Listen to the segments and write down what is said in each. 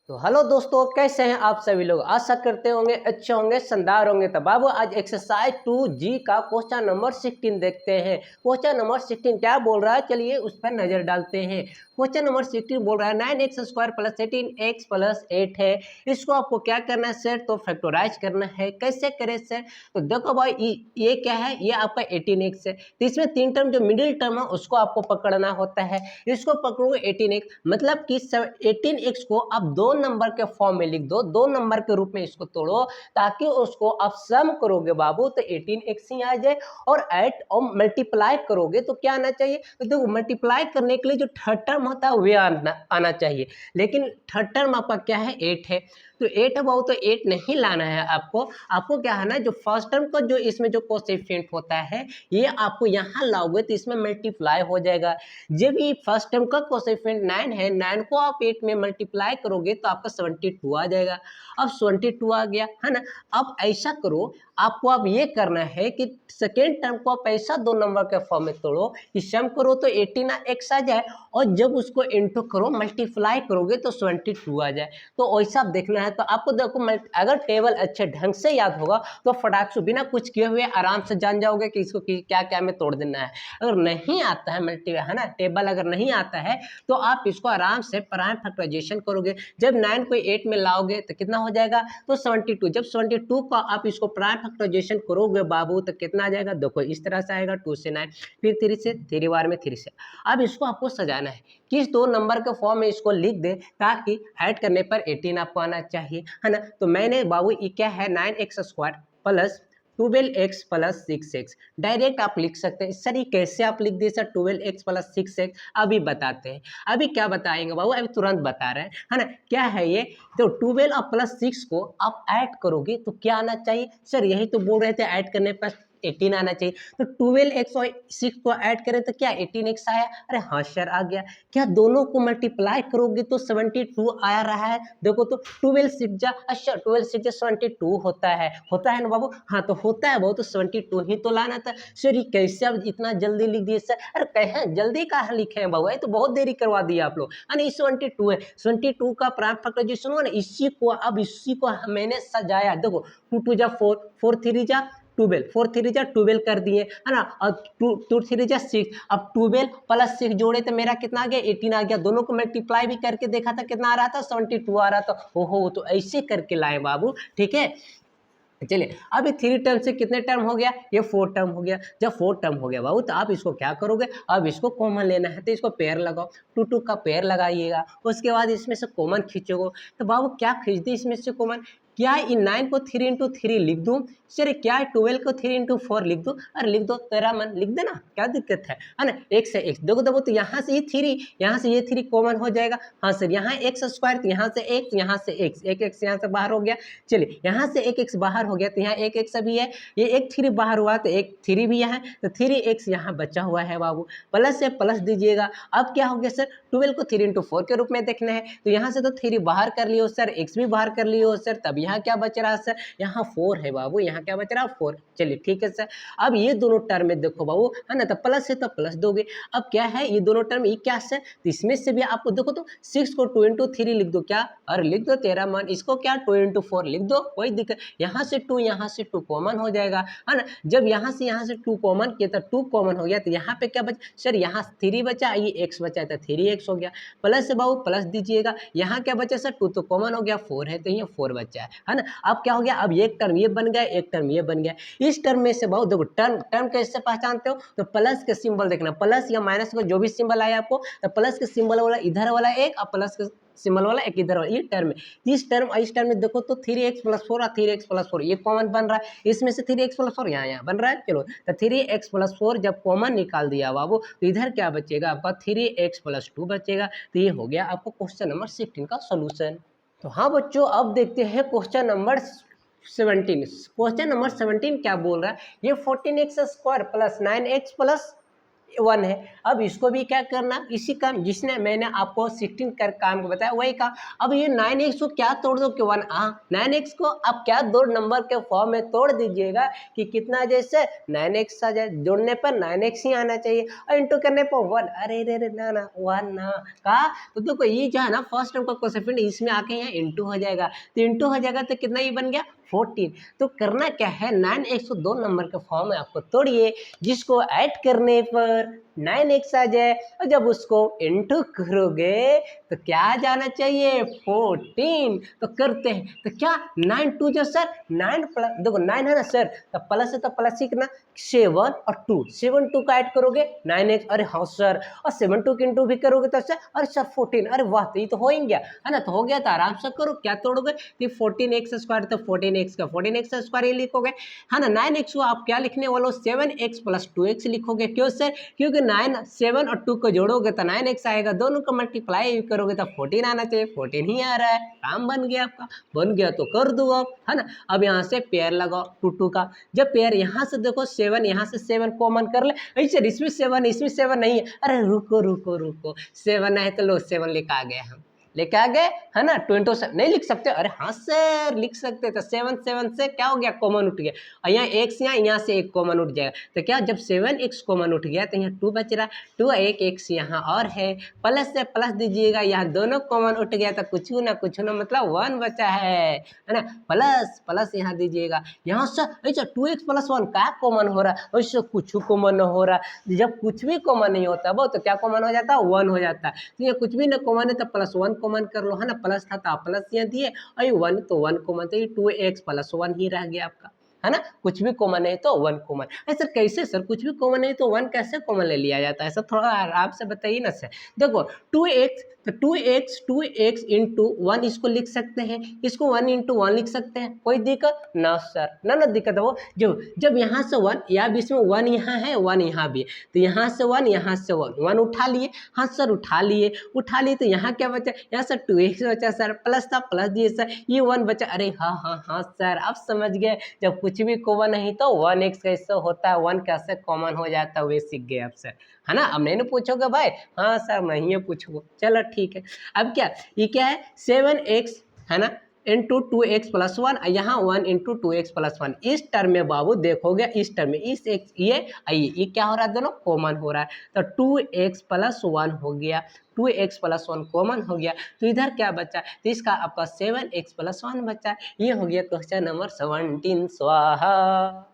तो हेलो दोस्तों, कैसे हैं आप सभी लोग। आशा करते होंगे अच्छे होंगे, शानदार होंगे। तो बाबू आज एक्सरसाइज 2G का क्वेश्चन नंबर 16 देखते हैं। क्वेश्चन नंबर 16 क्या बोल रहा है, चलिए उस पर नजर डालते हैं। क्वेश्चन नंबर 16 बोल रहा है 9x² + 18x + 8 है। इसको आपको क्या करना है सर, तो फैक्टराइज करना है। कैसे करें सर, तो देखो भाई ये क्या है, ये आपका 18x है। तो इसमें तीन टर्म जो मिडिल टर्म है उसको आपको पकड़ना होता है। इसको पकड़ोगे 18x, मतलब कि 18x को आप दो नंबर के फॉर्म में लिख दो, दो नंबर के रूप में इसको तोड़ो, ताकि उसको आप सम करोगे बाबू तो 18x ही आ जाए। और ऐड और मल्टीप्लाई करोगे तो क्या आना चाहिए, तो देखो मल्टीप्लाई करने के लिए जो थर्ड टर्म होता है वह आना चाहिए। लेकिन थर्ड टर्म आपका क्या है, 8 है। तो 8 है बाबू, तो 8 नहीं लाना है आपको। आपको क्या है ना, जो फर्स्ट टर्म का जो इसमें जो कोएफिशिएंट होता है ये आपको यहाँ लाओगे तो इसमें मल्टीप्लाई हो जाएगा। जब ये फर्स्ट टर्म का कोएफिशिएंट 9 है, 9 को आप 8 में मल्टीप्लाई करोगे तो आपका 72 आ जाएगा। अब 72 आ गया है ना। अब ऐसा करो, आपको अब ये करना है कि सेकेंड टर्म को आप ऐसा दो नंबर के फॉर्म में तोड़ो कि सम करो तो 18x आ जाए, और जब उसको इंटू करो मल्टीप्लाई करोगे तो 72 आ जाए। तो वैसा आप देखना है। तो आपको देखो, अगर टेबल अच्छे ढंग से याद होगा तो फटाक से बिना कुछ किए हुए आराम से जान जाओगे कि इसको क्या क्या में तोड़ देना है। अगर नहीं आता है है ना, टेबल अगर नहीं आता है तो आप इसको आराम से प्राइम फैक्टराइजेशन करोगे। जब 9 को 8 में लाओगे तो कितना हो जाएगा, तो 72। जब 72 का आप इसको प्राइम फैक्टराइजेशन करोगे बाबू तो कितना आ जाएगा, देखो इस तरह से आएगा 2 से 9, फिर 3 से 3 बार में 3 से। अब इसको आपको सजाना है, किस दो नंबर के फॉर्म में इसको लिख दे ताकि ऐड करने पर 18 आपको आना चाहिए, है ना। तो मैंने बाबू ये क्या है, 9x² + 12x + 6x डायरेक्ट आप लिख सकते हैं। सर ये कैसे आप लिख दिए सर, 12x + 6x, अभी बताते हैं। अभी क्या बताएंगे बाबू, अभी तुरंत बता रहे हैं, है ना। क्या है ये, तो 12 और +6 को आप ऐड करोगे तो क्या आना चाहिए सर, यही तो बोल रहे थे ऐड करने पर 18 आना चाहिए। तो 12x और 6 को ऐड करें तो क्या 18x आया, अरे हाँ सर आ गया। क्या दोनों को मल्टीप्लाई करोगे तो 72 आ रहा है। देखो तो 12 6 जा, अच्छा 12 6 जा 72 होता है ना बाबू, हाँ तो होता है बाबू, तो 72 ही तो लाना था। सर ये कैसे आप इतना जल्दी लिख दिए सर, अरे कहें जल्दी कहाँ लिखे हैं बाबू, ये तो बहुत देरी करवा दिया आप लोग। नहीं 72 है, 72 का प्राइम फैक्टराइजेशन हुआ ना, इसी को मैंने सजाया। देखो 2 2 जा 4, 4 3 जा 12, 4 3 जा 12 कर दिए, है ना। और 2 3 जा 6, अब 12 + 6 जोड़े तो मेरा कितना आ गया, 18 आ गया। दोनों को मल्टीप्लाई भी करके देखा था, कितना आ रहा था, 72 आ रहा था। ओहो, तो ऐसे करके लाए बाबू, ठीक है। चलिए अब ये 3 टर्म से कितने टर्म हो गया, ये 4 टर्म हो गया। जब 4 टर्म हो गया बाबू तो आप इसको क्या करोगे, अब इसको कॉमन लेना है तो इसको पेयर लगाओ, 2 2 का पेयर लगाइएगा। उसके बाद इसमें से कॉमन खींचोगे, तो बाबू क्या खींच दी इसमें से कॉमन, क्या इन 9 को 3 × 3 लिख दूं, सर क्या 12 को 3 × 4 लिख दूं, अरे लिख दो, तेरा मन लिख देना, क्या दिक्कत है ना। एक से एक देखो देखो, तो यहाँ से ये 3, यहाँ से ये 3 कॉमन हो जाएगा। हाँ सर यहाँ x², तो यहाँ से x, यहाँ से x, एक x यहाँ से बाहर हो गया। चलिए यहाँ से एक x बाहर हो गया तो यहाँ एक x अभी है, ये एक 3 बाहर हुआ तो एक 3 भी यहाँ, तो 3x यहाँ बचा हुआ है बाबू। प्लस से प्लस दीजिएगा। अब क्या हो गया सर, 12 को 3 × 4 के रूप में देखना है, तो यहाँ से तो 3 बाहर कर लियो सर, x भी बाहर कर लियो सर, तब यहाँ क्या बच रहा है सर, यहाँ 4 है बाबू, यहाँ क्या बच रहा है 4। चलिए ठीक है सर। अब ये दोनों टर्म में देखो बाबू, है ना, तो प्लस है तो प्लस दोगे। अब क्या है, ये दोनों टर्म ये क्या सर, तो इसमें से भी आपको देखो तो 6 को 2 × 3 लिख दो, क्या, और लिख दो तेरा मन, इसको क्या 2 × 4 लिख दो, कोई दिक्कत। यहाँ से 2, यहाँ से 2 कॉमन हो जाएगा, है ना। जब यहाँ से 2 कॉमन किया तो 2 कॉमन हो गया, तो यहाँ पे क्या बचा सर, यहाँ 3 बचा, ये x बचा तो 3x हो गया। प्लस से बाबू प्लस दीजिएगा, यहाँ क्या बचा सर, 2 तो कॉमन हो गया, 4 है तो ये 4 बचा है ना। अब क्या हो गया, अब एक टर्म ये बन गया, एक टर्म ये बन गया। इस टर्म में से बाबू देखो, टर्म कैसे पहचानते हो, तो प्लस के सिंबल देखना, प्लस या माइनस का जो भी सिंबल आया आपको, तो प्लस के सिंबल वाला इधर वाला एक, और प्लस के सिंबल वाला एक इधर वाला, ये टर्म है। इस टर्म में देखो तो 3x + 4 और 3x + 4 ये कॉमन बन रहा है, इसमें से 3x + 4 यहाँ बन रहा है। चलो तो 3x + 4 जब कॉमन निकाल दिया बाबू तो इधर क्या बचेगा आपका, 3x + 2 बचेगा। तो ये हो गया आपको क्वेश्चन नंबर 16 का सोल्यूशन। तो हाँ बच्चों, अब देखते हैं क्वेश्चन नंबर 17। क्वेश्चन नंबर 17 क्या बोल रहा है, ये 14x² + 9x + 1 है। अब इसको भी क्या करना, इसी काम जिसने मैंने आपको 16 कर काम को बताया वही काम। अब ये 9x को क्या तोड़ दो कि 1, 9x को आप क्या दो नंबर के फॉर्म में तोड़ दीजिएगा कि कितना जैसे 9x आ जाए, जोड़ने पर 9x ही आना चाहिए और इंटू करने पर 1। अरे रे रे ना ना 1 ना कहा, तो देखो ये जो है ना फर्स्ट टर्म का कोसेफिशिएंट इसमें आके यहाँ इंटू हो जाएगा, तो इंटू हो जाएगा तो कितना ही बन गया 14। तो करना क्या है, 9x को दो नंबर के फॉर्म में आपको तोड़िए जिसको ऐड करने पर 9x आ जाए, और जब उसको इंटू करोगे तो क्या आ जाना चाहिए 14। तो करते हैं, तो क्या 9 2 जो सर 9 प्लस, देखो 9 है ना सर, तो प्लस है तो प्लस ही कितना 7 और 2, 7 2 का ऐड करोगे 9x, अरे हाँ सर, और 7 2 के इंटू भी करोगे तो सर अरे सर 14, अरे वाह, तो ये तो हो ही गया है ना, तो हो गया, तो आराम से करो, क्या तोड़ोगे तो 14x स्क्वायर, तो 14x का 14x स्क्वायर ही लिखोगे है ना। 9x को आप क्या लिखने वाले हो 7x प्लस 2x लिखोगे, क्यों सर, क्योंकि 9 7 और 2 को जोड़ोगे तो 9x आएगा, दोनों को मल्टीप्लाई करोगे तो 14 आना चाहिए, 14 ही आ रहा है, काम बन गया आपका, बन गया तो कर दो आप, है ना। अब यहाँ से पेयर लगाओ 2 2 का, जब पेयर यहाँ से देखो 7, यहाँ से 7 कॉमन कर ले, ऐसे इसमें 7 नहीं है, अरे रुको रुको रुको, 7 है तो लो 7 लेके आ गए हम, लेके आ गए है ना। 2 नहीं लिख सकते, अरे हाँ सर लिख सकते, तो 7 7 से क्या हो गया कॉमन उठ गया, और यहाँ x यहाँ से एक कॉमन उठ जाएगा, तो क्या जब 7x कॉमन उठ गया तो यहाँ 2 बच रहा, 2 एक x यहाँ और है, प्लस से प्लस दीजिएगा, यहाँ दोनों कॉमन उठ गया तो कुछ ना मतलब 1 बचा है ना, प्लस प्लस यहाँ दीजिएगा, यहाँ से ऐसा 2x प्लस 1 क्या कॉमन हो रहा है, ऐसे कुछ कॉमन हो रहा, जब कुछ भी कॉमन नहीं होता वो तो क्या कॉमन हो जाता है 1 हो जाता है, तो ये कुछ भी ना कॉमन है तो प्लस 1 कॉमन कर लो, है ना, प्लस था तो आप प्लस यहाँ दिए, और 1 तो 1 कॉमन, तो ये 2x प्लस 1 ही रह गया आपका, है ना, कुछ भी कॉमन है तो 1 कॉमन। सर कैसे सर, कुछ भी कॉमन है तो 1 कैसे कॉमन ले लिया जाता है सर, थोड़ा आराम से बताइए ना सर। देखो 2x, तो 2x इंटू 1 इसको लिख सकते हैं, इसको 1 इंटू 1 लिख सकते हैं, कोई दिक्कत ना सर, ना दिक्कत है वो, जो जब यहाँ से 1 या बीच में 1 यहाँ है 1 यहाँ भी है, तो यहाँ से 1 यहाँ से 1 उठा लिए, हाँ सर उठा लिए तो यहाँ क्या बचा, यहाँ से 2x बचा सर, प्लस था प्लस दिए सर, ये 1 बचा, अरे हाँ सर आप समझ गए, जब कुछ भी कॉमन नहीं तो 1x कैसे होता है, 1 कैसे कॉमन हो जाता है, वे सीख गए आप सर, है ना। अब नहीं पूछोगे भाई, हाँ सर नहीं है पूछोगे, चलो ठीक है। अब क्या, ये क्या है 7x है ना इंटू 2x प्लस 1, यहाँ 1 इंटू 2x प्लस 1, इस टर्म में बाबू देखोगे, इस टर्म में इस x ये क्या हो रहा है, दोनों कॉमन हो रहा है, तो 2x प्लस 1 हो गया, 2x प्लस 1 कॉमन हो गया, तो इधर क्या बचा, तो इसका आपका 7x प्लस 1 बचा, ये हो गया क्वेश्चन नंबर 17 स्वाहा।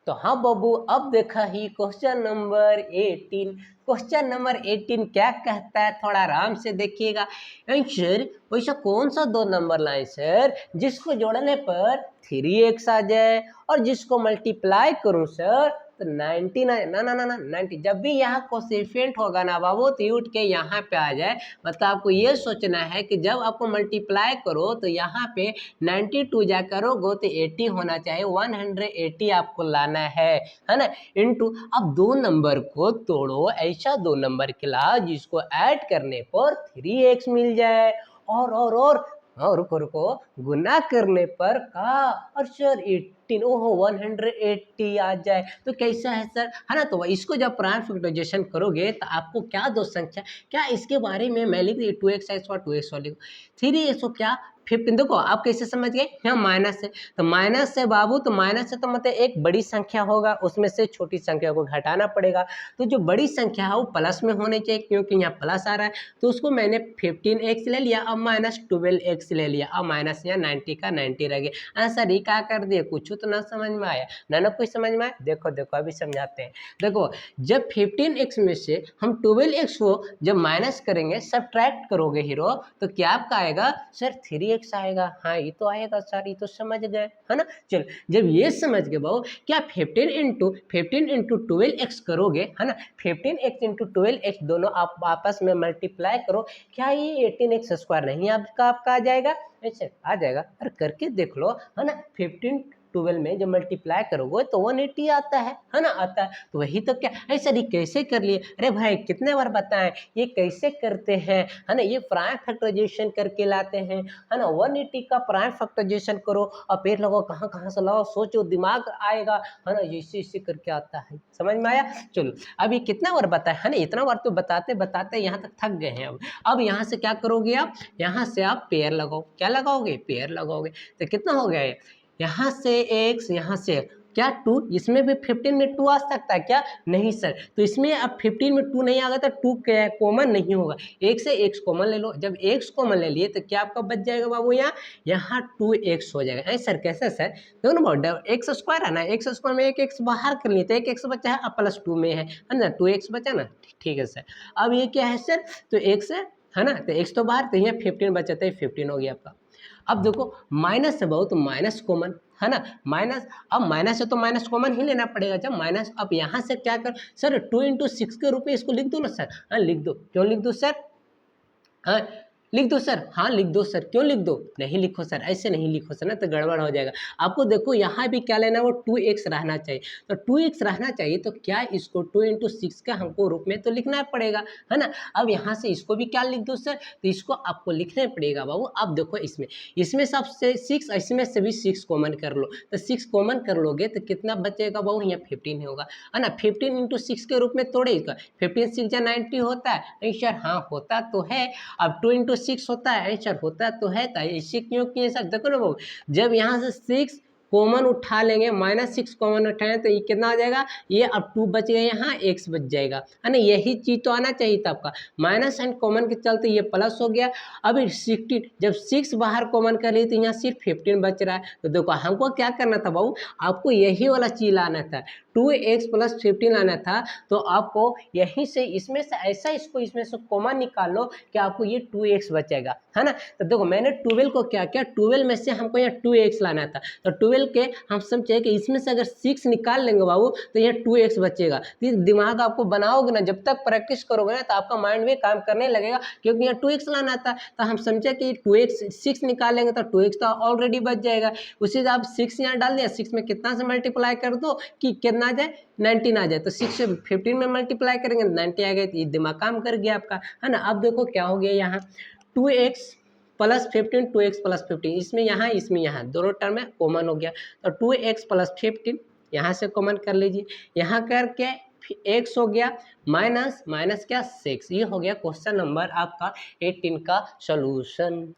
तो हाँ बाबू, अब देखा ही क्वेश्चन नंबर 18। क्वेश्चन नंबर 18 क्या कहता है, थोड़ा आराम से देखिएगा। सर वैसा कौन सा दो नंबर लाए सर जिसको जोड़ने पर 3x आ जाए और जिसको मल्टीप्लाई करूं सर तो 90 ना 90, जब भी यहाँ कोसेफिएंट होगा ना बाबू तो उठ के यहाँ पे आ जाए, मतलब आपको ये सोचना है कि जब आपको मल्टीप्लाई करो तो यहाँ पे 92 जा करोगे तो 80 होना चाहिए, 180 आपको लाना है ना, इनटू अब दो नंबर को तोड़ो, ऐसा दो नंबर के ला जिसको ऐड करने पर 3x मिल जाए, और रुको गुना करने पर का, और सर 18 ओहो 180 आ जाए, तो कैसा है सर, है ना। तो इसको जब प्राइम फैक्टराइजेशन करोगे तो आपको क्या दो संख्या, क्या इसके बारे में मैं लिख दी 2x और 2x लिखो, 3x क्या 15, देखो आप कैसे समझ गए, यहाँ माइनस है तो माइनस है बाबू, तो माइनस है तो मतलब एक बड़ी संख्या होगा, उसमें से छोटी संख्या को घटाना पड़ेगा, तो जो बड़ी संख्या है वो प्लस में होने चाहिए, क्योंकि यहाँ प्लस आ रहा है, तो उसको मैंने 15x ले लिया, अब माइनस 12x ले लिया, अब माइनस यहाँ 90 का 90 रह गया। आंसर ये क्या कर दिए, कुछ तो ना समझ में आया ना कुछ समझ में आया, देखो अभी समझाते हैं। देखो जब 15x में से हम 12x को जब माइनस करेंगे, सब्ट्रैक्ट करोगे हीरो, तो क्या आपका आएगा सर 3x आएगा, हाँ ये तो आएगा सर, ये तो समझ गए है ना। चलो जब ये समझ गए बाबू, क्या 15 इंटू 12x करोगे है ना, 15x इंटू 12x दोनों आप आपस में मल्टीप्लाई करो, क्या ये 18x स्क्वायर नहीं आपका आ जाएगा, ऐसे आ जाएगा, अरे करके देख लो है ना। 15 12 में जब मल्टीप्लाई करोगे तो 180 आता है ना, आता है। तो वही तो क्या ऐसा नहीं कैसे कर लिए, अरे भाई कितने बार बताएं ये कैसे करते हैं, है ना, ये प्राइम फैक्टराइजेशन करके लाते हैं, है ना। 180 का प्राइम फैक्टराइजेशन करो और फिर लगो कहाँ कहाँ से लाओ, सोचो दिमाग आएगा, है ना, इसी इसी करके आता है। समझ में आया? चलो अब ये कितना बार बताया है ना, इतना बार तो बताते बताते यहाँ तक थक गए हैं। अब यहाँ से क्या करोगे आप, यहाँ से आप पेयर लगाओ, क्या लगाओगे, पेयर लगाओगे। तो कितना हो गया ये, यहाँ से x, यहाँ से क्या 2, इसमें भी 15 में 2 आ सकता है क्या, नहीं सर। तो इसमें अब 15 में 2 नहीं आएगा तो 2 क्या है, कॉमन नहीं होगा, एक से x कॉमन ले लो। जब x कॉमन ले लिए तो क्या आपका बच जाएगा बाबू, यहाँ 2x हो जाएगा। ऐ सर कैसे सर, देखो ना एक्स स्क्वायर है ना, एक्स स्क्वायर में एक एक्स बाहर कर लिए तो एक एक्स बचा है, अब प्लस 2 में है ना, 2x बचा ना, ठीक है सर। अब ये क्या है सर, तो x है ना, तो x तो बाहर, तो यहाँ 15 बचा तो 15 हो गया आपका। अब देखो माइनस है बहुत, तो माइनस कॉमन है ना, माइनस, अब माइनस है तो माइनस कॉमन ही लेना पड़ेगा। जब माइनस, अब यहाँ से क्या कर सर, 2 × 6 के रूप में इसको लिख दो ना सर, हाँ लिख दो, क्यों लिख दो सर, हाँ लिख दो सर, हाँ लिख दो सर, क्यों लिख दो, नहीं लिखो सर, ऐसे नहीं लिखो सर ना, तो गड़बड़ हो जाएगा। आपको देखो यहाँ भी क्या लेना है, वो 2x रहना चाहिए, तो 2x रहना चाहिए, तो क्या इसको 2 × 6 का हमको रूप में तो लिखना पड़ेगा, है ना। अब यहाँ से इसको भी क्या लिख दो सर, तो इसको आपको लिखना पड़ेगा बाबू। अब देखो इसमें सबसे 6, इसमें से भी 6 कॉमन कर लो, तो 6 कॉमन कर लोगे तो कितना बचेगा बाबू, यहाँ 15 होगा, है ना। 15 × 6 के रूप में तोड़ेगा, 15 6 या 90 होता है, नहीं सर, हाँ होता तो है। अब 2 × 6 होता है, आंसर होता तो है, तो ऐसे क्यों किए सर, देखो ना बाबू, जब यहाँ से 6 कॉमन उठा लेंगे, -6 कॉमन उठाएं तो ये कितना आ जाएगा, ये अब 2 बच गए, यहाँ x बच जाएगा, है ना। यही चीज़ तो आना चाहिए था आपका, माइनस साइन कॉमन के चलते ये प्लस हो गया। अभी 16, जब 6 बाहर कॉमन कर लिए तो यहाँ सिर्फ 15 बच रहा है। तो देखो हमको क्या करना था बाबू, आपको यही वाला चीज़ लाना था, 2x + 15 लाना था। तो आपको यहीं से इसमें से ऐसा इसको इसमें से कॉमन निकाल लो कि आपको ये 2x बचेगा, है ना। तो देखो मैंने 12 को क्या किया, 12 में से हमको यहाँ 2x लाना था, तो 12 के हम समझे कि इसमें से अगर 6 निकाल लेंगे बाबू तो यहाँ 2x बचेगा। तो दिमाग आपको बनाओगे ना, जब तक प्रैक्टिस करोगे ना तो आपका माइंड भी काम करने लगेगा, क्योंकि यहाँ 2x लाना था। तो हम समझे कि 2x 6 निकालेंगे तो 2x तो ऑलरेडी बच जाएगा। उसी से आप 6 यहाँ डाल दिया, 6 में कितना से मल्टीप्लाई कर दो कि कितना आ जाए, 19 आ जाए। तो 6 से 15 में मल्टीप्लाई करेंगे 90 आ गए, तो ये दिमाग काम कर गया आपका, है ना। अब देखो क्या हो गया, यहाँ 2x + 15, 2x + 15, इसमें यहाँ दोनों टर्म में कॉमन हो गया, तो 2x + 15 यहाँ से कॉमन कर लीजिए, यहाँ करके x हो गया, माइनस क्या 6। ये हो गया क्वेश्चन नंबर आपका 18 का सॉल्यूशन।